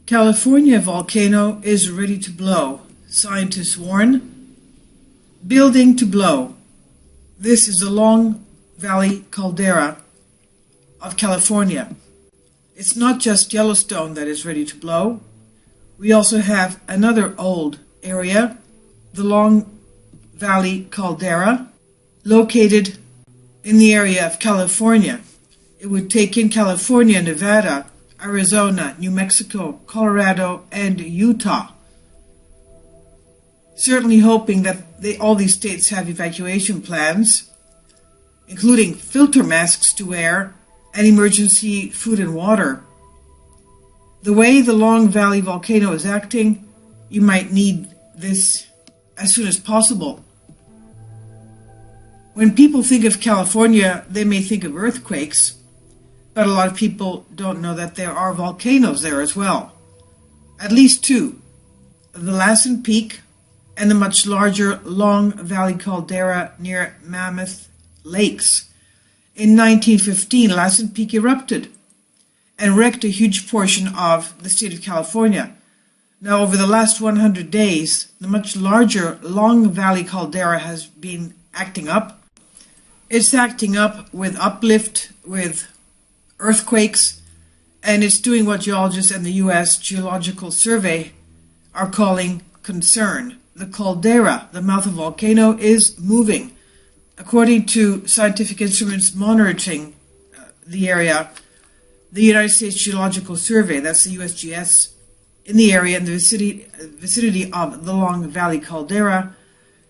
California volcano is ready to blow. Scientists warn. Building to blow. This is the Long Valley caldera of California. It's not just Yellowstone that is ready to blow. We also have another old area, the Long Valley caldera, located in the area of California. It would take in California, Nevada, Arizona, New Mexico, Colorado, and Utah. Certainly hoping that all these states have evacuation plans, including filter masks to wear and emergency food and water. The way the Long Valley volcano is acting, you might need this as soon as possible. When people think of California, they may think of earthquakes, but a lot of people don't know that there are volcanoes there as well. At least two, the Lassen Peak and the much larger Long Valley caldera near Mammoth Lakes. In 1915, Lassen Peak erupted and wrecked a huge portion of the state of California. Now, over the last 100 days, the much larger Long Valley caldera has been acting up. It's acting up with uplift, with earthquakes, and it's doing what geologists and the U.S. Geological Survey are calling concern. The caldera, the mouth of the volcano, is moving. According to scientific instruments monitoring the area, the United States Geological Survey, that's the USGS, in the area in the vicinity of the Long Valley caldera,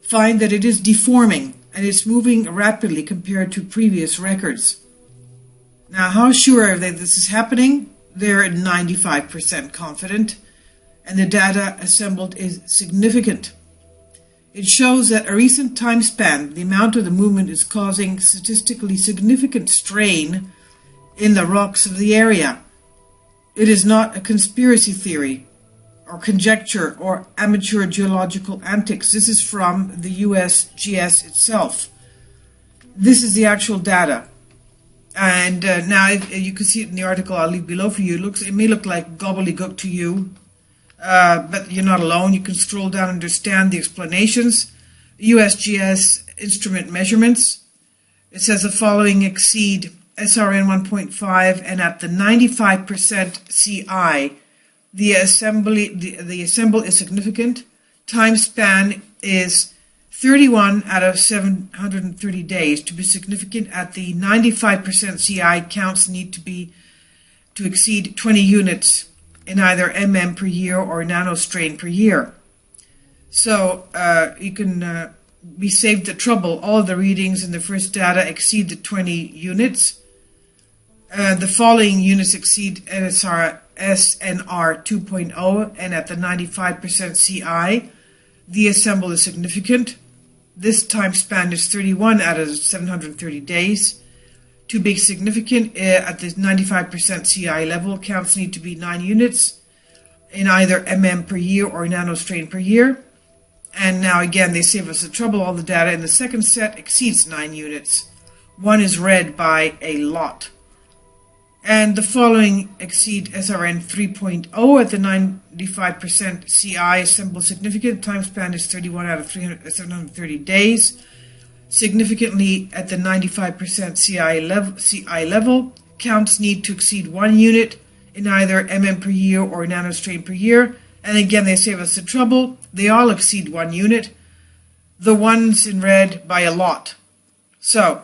find that it is deforming and it's moving rapidly compared to previous records. Now, how sure are they this is happening? They're 95% confident, and the data assembled is significant. It shows that a recent time span, the amount of the movement is causing statistically significant strain in the rocks of the area. It is not a conspiracy theory or conjecture or amateur geological antics. This is from the USGS itself. This is the actual data. And now you can see it in the article I'll leave below for you. It may look like gobbledygook to you, but you're not alone. You can scroll down and understand the explanations. USGS instrument measurements. It says the following exceed SRN 1.5, and at the 95% CI, the assemble is significant. Time span is 31 out of 730 days. To be significant at the 95% CI, counts need to exceed 20 units in either mm per year or nanostrain per year. So you can be saved the trouble. All of the readings in the first data exceed the 20 units. The following units exceed SNR 2.0, and at the 95% CI, the assemble is significant. This time span is 31 out of 730 days. To be significant at the 95% CI level, counts need to be 9 units in either mm per year or nanostrain per year. And now again, they save us the trouble. All the data in the second set exceeds 9 units. One is read by a lot. And the following exceed SRN 3.0 at the 95% CI, assemble significant. Time span is 31 out of 730 days. Significantly at the 95% CI level, counts need to exceed 1 unit in either mm per year or nanostrain per year. And again, they save us the trouble. They all exceed 1 unit. The ones in red by a lot. So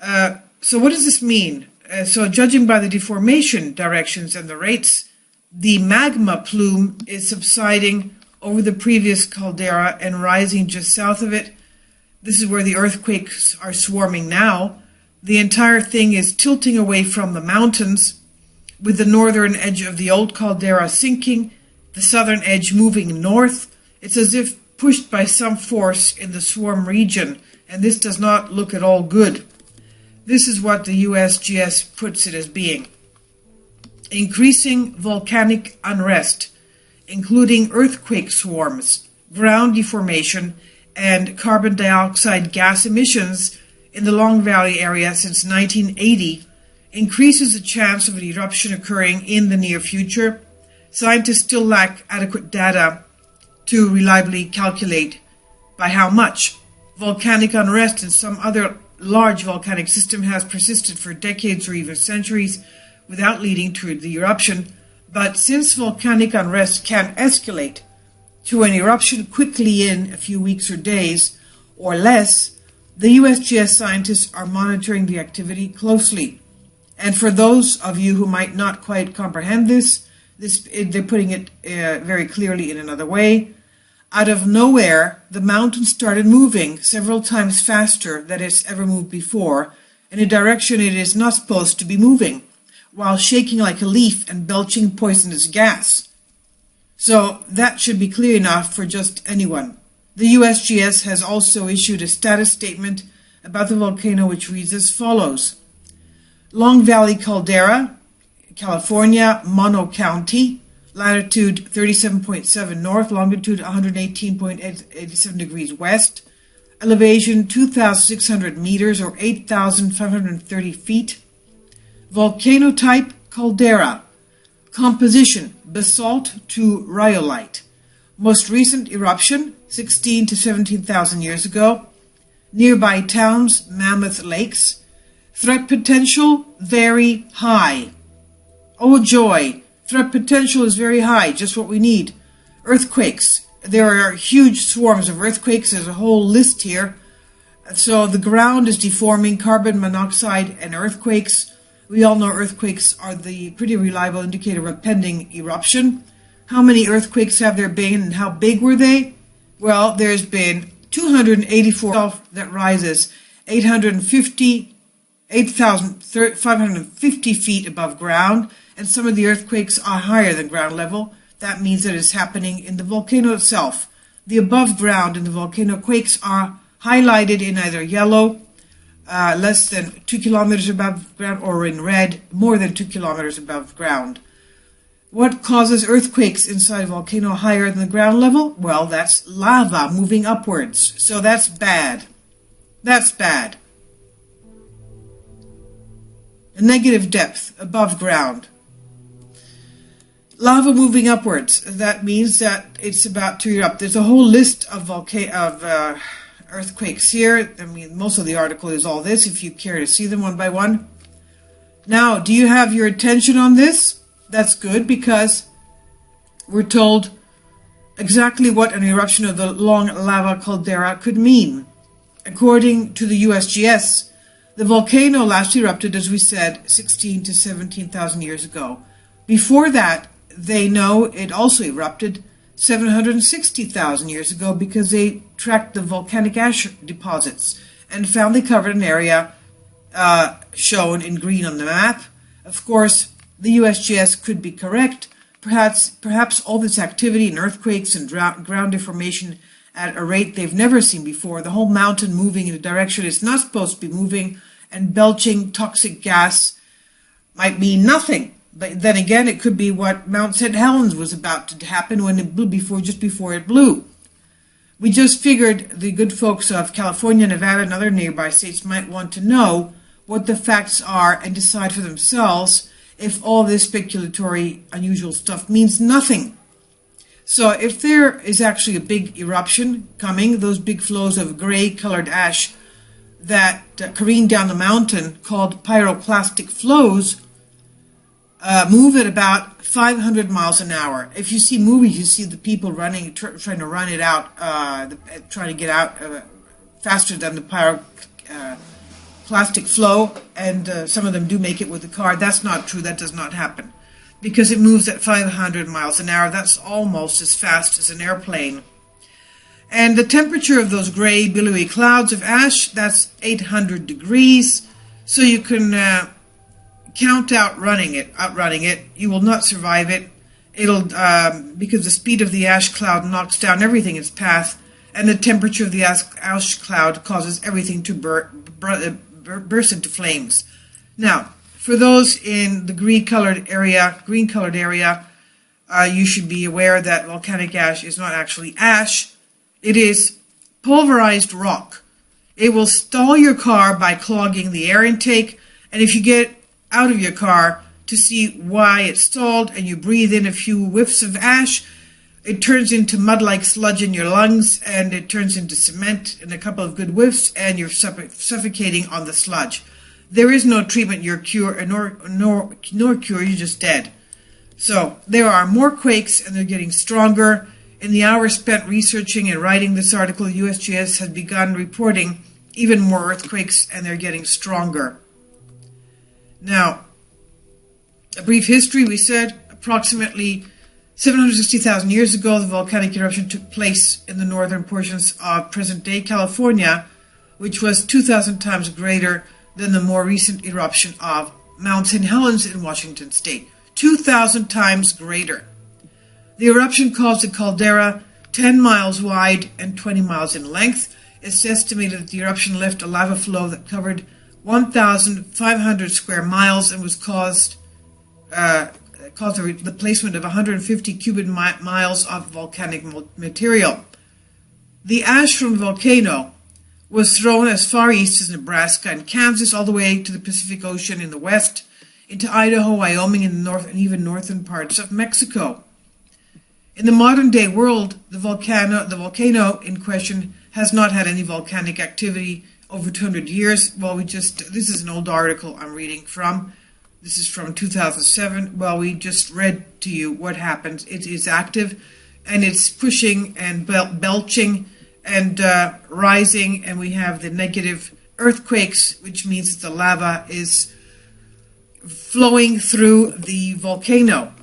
what does this mean? So judging by the deformation directions and the rates, the magma plume is subsiding over the previous caldera and rising just south of it. This is where the earthquakes are swarming now. The entire thing is tilting away from the mountains, with the northern edge of the old caldera sinking, the southern edge moving north. It's as if pushed by some force in the swarm region, and this does not look at all good. This is what the USGS puts it as being. increasing volcanic unrest, including earthquake swarms, ground deformation, and carbon dioxide gas emissions in the Long Valley area since 1980, increases the chance of an eruption occurring in the near future. Scientists still lack adequate data to reliably calculate by how much. Volcanic unrest in some other large volcanic system has persisted for decades or even centuries without leading to the eruption. But since volcanic unrest can escalate to an eruption quickly in a few weeks or days or less, the USGS scientists are monitoring the activity closely. And for those of you who might not quite comprehend this, they're putting it very clearly in another way. Out of nowhere, the mountain started moving several times faster than it's ever moved before, in a direction it is not supposed to be moving, while shaking like a leaf and belching poisonous gas. So that should be clear enough for just anyone. The USGS has also issued a status statement about the volcano which reads as follows. Long Valley Caldera, California, Mono County, latitude 37.7 north, longitude 118.87 degrees west, elevation 2,600 meters or 8,530 feet. Volcano type, caldera. Composition, basalt to rhyolite. Most recent eruption, 16 to 17,000 years ago. Nearby towns, Mammoth Lakes. Threat potential, very high. Oh joy, threat potential is very high, just what we need. Earthquakes. There are huge swarms of earthquakes. There's a whole list here. So the ground is deforming, carbon monoxide and earthquakes. We all know earthquakes are the pretty reliable indicator of a pending eruption. How many earthquakes have there been and how big were they? Well, there's been 284 that rises 8,550 feet above ground, and some of the earthquakes are higher than ground level. That means that it's happening in the volcano itself. The above ground in the volcano quakes are highlighted in either yellow, less than 2 kilometers above ground, or in red, more than 2 kilometers above ground. What causes earthquakes inside a volcano higher than the ground level? Well, that's lava moving upwards. So that's bad. That's bad. A negative depth above ground. Lava moving upwards. That means that it's about to erupt. There's a whole list of earthquakes here. I mean, most of the article is all this, if you care to see them one by one. Now, do you have your attention on this? That's good, because we're told exactly what an eruption of the long lava caldera could mean. According to the USGS, the volcano last erupted, as we said, 16 to 17,000 years ago. Before that, they know it also erupted 760,000 years ago because they tracked the volcanic ash deposits and found they covered an area shown in green on the map. Of course, the USGS could be correct. Perhaps all this activity and earthquakes and ground deformation at a rate they've never seen before, the whole mountain moving in a direction it's not supposed to be moving and belching toxic gas, might mean nothing. But then again, it could be what Mount St. Helens was about to happen when it blew just before it blew. We just figured the good folks of California, Nevada, and other nearby states might want to know what the facts are and decide for themselves if all this speculatory, unusual stuff means nothing. So if there is actually a big eruption coming, those big flows of gray-colored ash that careen down the mountain, called pyroclastic flows, move at about 500 miles an hour. If you see movies, you see the people running, trying to run it out, trying to get out faster than the pyroclastic flow, and some of them do make it with the car. That's not true. That does not happen, because it moves at 500 miles an hour. That's almost as fast as an airplane. And the temperature of those gray, billowy clouds of ash, that's 800 degrees. So you can count outrunning it. You will not survive it. It'll because the speed of the ash cloud knocks down everything in its path, and the temperature of the ash cloud causes everything to burst into flames. Now, For those in the green-colored area, you should be aware that volcanic ash is not actually ash. It is pulverized rock. It will stall your car by clogging the air intake, and if you get out of your car to see why it stalled and you breathe in a few whiffs of ash, it turns into mud-like sludge in your lungs, and it turns into cement in a couple of good whiffs, and you're suffocating on the sludge. There is no treatment, nor cure, you're just dead. So there are more quakes, and they're getting stronger. In the hours spent researching and writing this article, USGS has begun reporting even more earthquakes, and they're getting stronger. Now, a brief history, we said approximately 760,000 years ago, the volcanic eruption took place in the northern portions of present-day California, which was 2,000 times greater than the more recent eruption of Mount St. Helens in Washington state. 2,000 times greater. The eruption caused a caldera 10 miles wide and 20 miles in length. It's estimated that the eruption left a lava flow that covered 1,500 square miles and was caused the placement of 150 cubic miles of volcanic material. The ash from the volcano was thrown as far east as Nebraska and Kansas, all the way to the Pacific Ocean in the west, into Idaho, Wyoming, and the north, and even northern parts of Mexico. In the modern-day world, the volcano in question has not had any volcanic activity over 200 years. Well, this is an old article I'm reading from. This is from 2007. Well, we just read to you what happened. It is active, and it's pushing and belching and rising, and we have the negative earthquakes, which means that the lava is flowing through the volcano.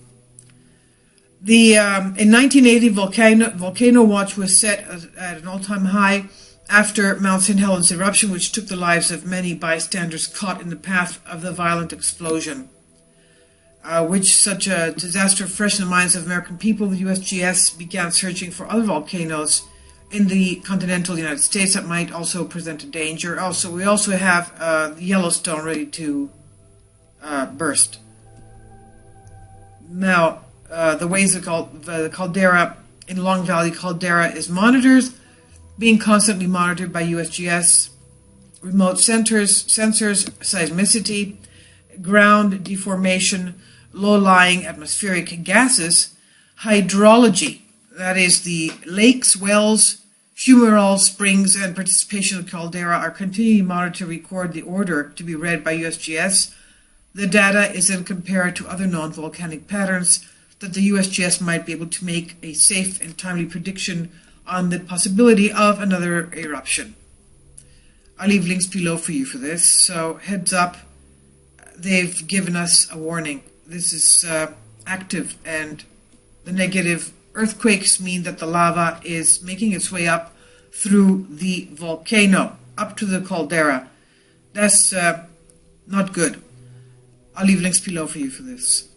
In 1980, Volcano Watch was set at an all-time high after Mount St. Helens eruption, which took the lives of many bystanders caught in the path of the violent explosion. Which such a disaster fresh in the minds of American people, the USGS began searching for other volcanoes in the continental United States that might also present a danger. We also have Yellowstone ready to burst. Now, the ways the caldera in Long Valley caldera is monitored, being constantly monitored by USGS, remote sensors, seismicity, ground deformation, low-lying atmospheric gases, hydrology, that is the lakes, wells, fumarole springs, and participation of the caldera are continually monitored to record the order to be read by USGS. The data is then compared to other known volcanic patterns that the USGS might be able to make a safe and timely prediction on the possibility of another eruption. I'll leave links below for you for this, so heads up, they've given us a warning. This is active, and the negative earthquakes mean that the lava is making its way up through the volcano, up to the caldera. That's not good. I'll leave links below for you for this.